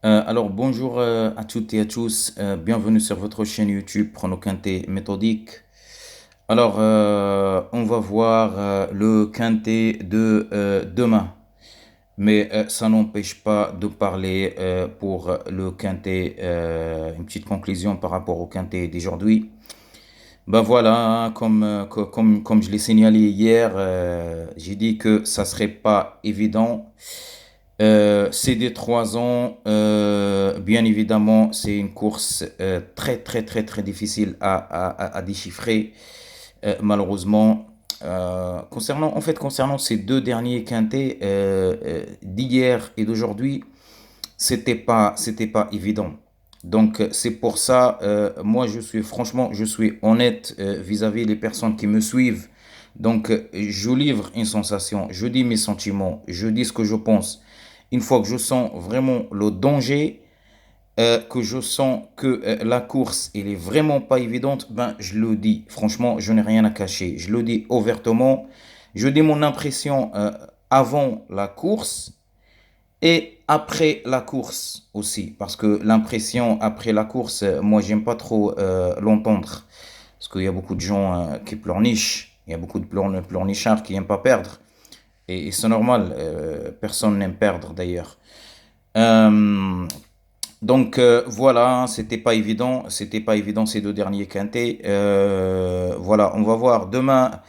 Alors bonjour à toutes et à tous, bienvenue sur votre chaîne YouTube Prono Quintet méthodique. Alors on va voir le quintet de demain, mais ça n'empêche pas de parler pour le quintet, une petite conclusion par rapport au quintet d'aujourd'hui. Ben voilà, hein, comme je l'ai signalé hier, j'ai dit que ça serait pas évident. C'est des 3 ans. Bien évidemment, c'est une course très très très très difficile à déchiffrer. Malheureusement, concernant ces deux derniers quintés d'hier et d'aujourd'hui, c'était pas évident. Donc c'est pour ça, moi je suis honnête vis-à-vis des personnes qui me suivent. Donc je livre une sensation, je dis mes sentiments, je dis ce que je pense. Une fois que je sens vraiment le danger, que je sens que la course elle est vraiment pas évidente, ben je le dis. Franchement, je n'ai rien à cacher. Je le dis ouvertement. Je dis mon impression avant la course et après la course aussi, parce que l'impression après la course, moi j'aime pas trop l'entendre, parce qu'il y a beaucoup de gens qui pleurnichent, il y a beaucoup de pleurnichards qui n'aiment pas perdre, et c'est normal, personne n'aime perdre d'ailleurs. Euh, donc voilà, c'était pas évident ces deux derniers quintés. Voilà, on va voir demain.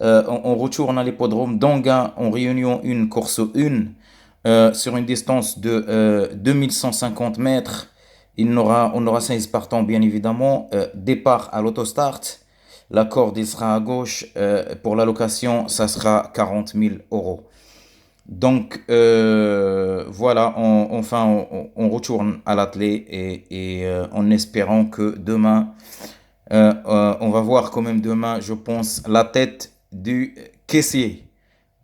On retourne à l'hippodrome d'Anguin en réunion 1, course 1, sur une distance de 2150 mètres. On aura 16 partants, bien évidemment. Départ à l'autostart. La corde il sera à gauche. Pour la location, ça sera 40 000 euros. Donc voilà, on retourne à l'athlé et en espérant que demain, on va voir quand même demain, je pense, la tête du caissier.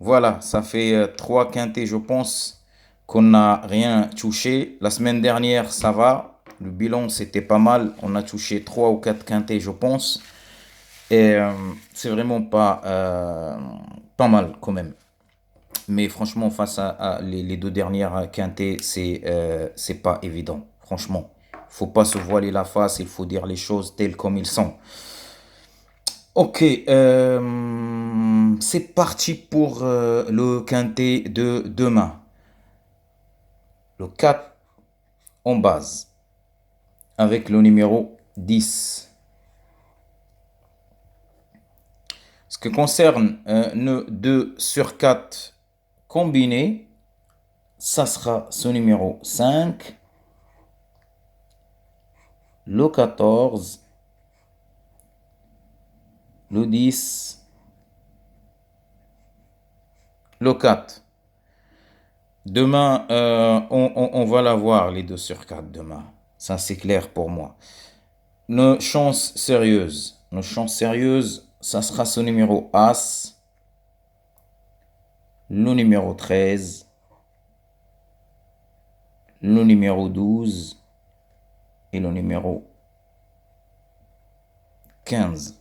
Voilà, ça fait 3 quintés, je pense, qu'on n'a rien touché. La semaine dernière, ça va. Le bilan, c'était pas mal. On a touché 3 ou 4 quintés, je pense. Et c'est vraiment pas mal quand même. Mais franchement, face à les deux dernières quintées, c'est pas évident. Franchement, faut pas se voiler la face, il faut dire les choses telles comme ils sont. Ok, c'est parti pour le quintet de demain. Le 4 en base, avec le numéro 10. Ce qui concerne le 2 sur 4 combiné, ça sera ce numéro 5, le 14, le 10, le 4. Demain, on va la voir, les 2 sur 4 demain. Ça, c'est clair pour moi. Nos chances sérieuses, ça sera ce numéro As, le numéro 13, le numéro 12 et le numéro 15.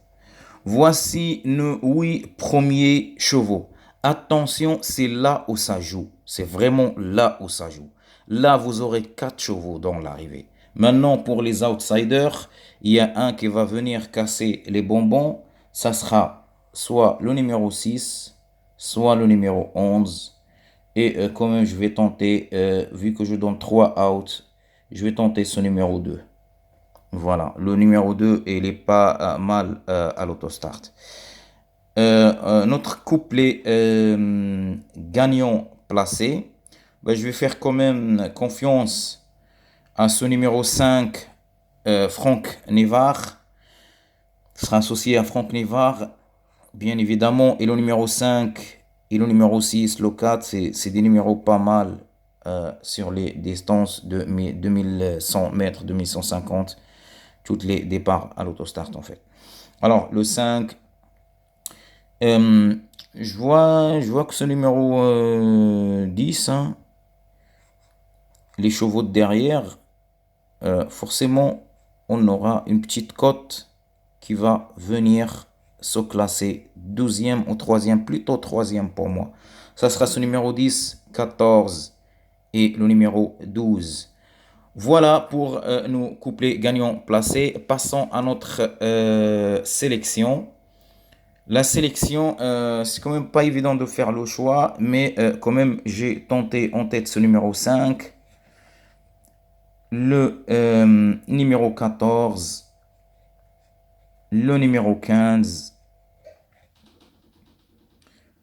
Voici nos 8 premiers chevaux. Attention, c'est là où ça joue. C'est vraiment là où ça joue. Là, vous aurez 4 chevaux dans l'arrivée. Maintenant, pour les outsiders, il y a un qui va venir casser les bonbons. Ça sera soit le numéro 6, soit le numéro 11. Et quand même, je vais tenter, vu que je donne 3 outs, je vais tenter ce numéro 2. Voilà, le numéro 2, il est pas mal à l'autostart. Notre couplet gagnant placé, ben, je vais faire quand même confiance à ce numéro 5, Franck Névard. Ce sera associé à Franck Névard, bien évidemment. Et le numéro 5 et le numéro 6, le 4, c'est des numéros pas mal sur les distances de 2100 mètres, 2150. Toutes les départs à l'autostart en fait. Alors le 5, je vois que ce numéro 10, hein, les chevaux de derrière, forcément on aura une petite cote qui va venir se classer 12e ou 3e, plutôt 3e pour moi. Ça sera ce numéro 10, 14 et le numéro 12. Voilà pour nos couplets gagnants placés. Passons à notre sélection. La sélection, c'est quand même pas évident de faire le choix, mais quand même, j'ai tenté en tête ce numéro 5, le numéro 14, le numéro 15,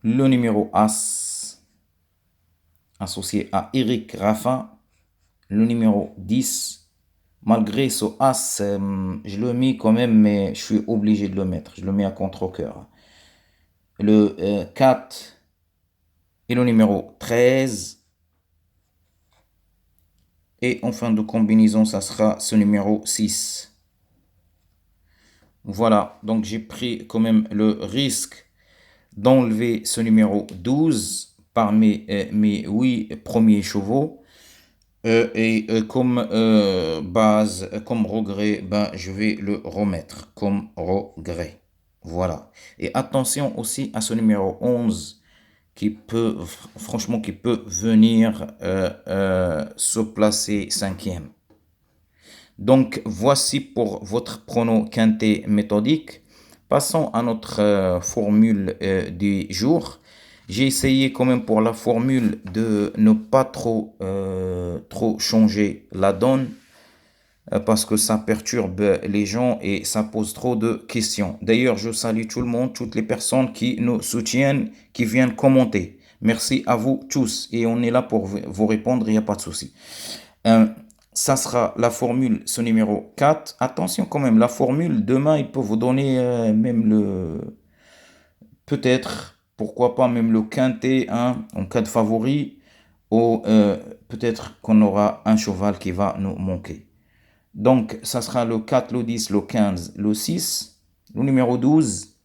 le numéro As, associé à Eric Raffin, le numéro 10. Malgré ce As, je le mets quand même, mais je suis obligé de le mettre. Je le mets à contre-cœur. Le 4 et le numéro 13. Et en fin de combinaison, ça sera ce numéro 6. Voilà, donc j'ai pris quand même le risque d'enlever ce numéro 12 parmi mes 8 premiers chevaux. Comme base, comme regret, ben, je vais le remettre comme regret. Voilà. Et attention aussi à ce numéro 11 qui peut, franchement, qui peut venir se placer cinquième. Donc, voici pour votre prono quintet méthodique. Passons à notre formule du jour. J'ai essayé quand même pour la formule de ne pas trop changer la donne parce que ça perturbe les gens et ça pose trop de questions. D'ailleurs, je salue tout le monde, toutes les personnes qui nous soutiennent, qui viennent commenter. Merci à vous tous et on est là pour vous répondre, il n'y a pas de souci. Euh, Ça sera la formule, ce numéro 4. Attention quand même, la formule, demain, il peut vous donner même peut-être, pourquoi pas même le quintet, hein, en cas de favori, ou peut-être qu'on aura un cheval qui va nous manquer. Donc, ça sera le 4, le 10, le 15, le 6, le numéro 12.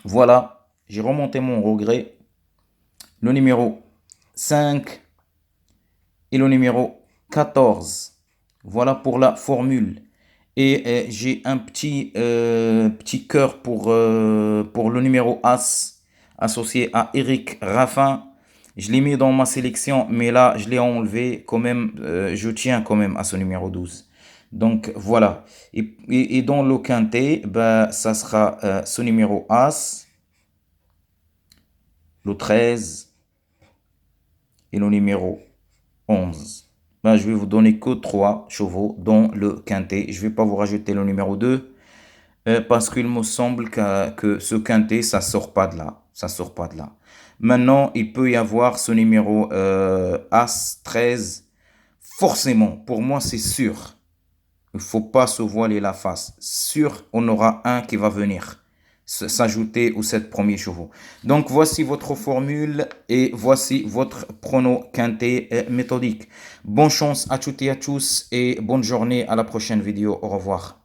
Voilà, j'ai remonté mon regret. Le numéro 5 et le numéro 14. Voilà pour la formule. Et j'ai un petit cœur pour le numéro As associé à Eric Raffin. Je l'ai mis dans ma sélection, mais là, je l'ai enlevé quand même. Je tiens quand même à ce numéro 12. Donc voilà. Et dans le quintet, ben, ça sera ce numéro As, le 13 et le numéro 11. Ben, je vais vous donner que 3 chevaux dans le quintet. Je ne vais pas vous rajouter le numéro 2 parce qu'il me semble que ce quintet, ça sort pas de là. Ça sort pas de là. Maintenant, il peut y avoir ce numéro As 13. Forcément, pour moi, c'est sûr. Il ne faut pas se voiler la face. Sûr, on aura un qui va venir s'ajouter aux 7 premiers chevaux. Donc, voici votre formule et voici votre prono quintet méthodique. Bonne chance à toutes et à tous et bonne journée à la prochaine vidéo. Au revoir.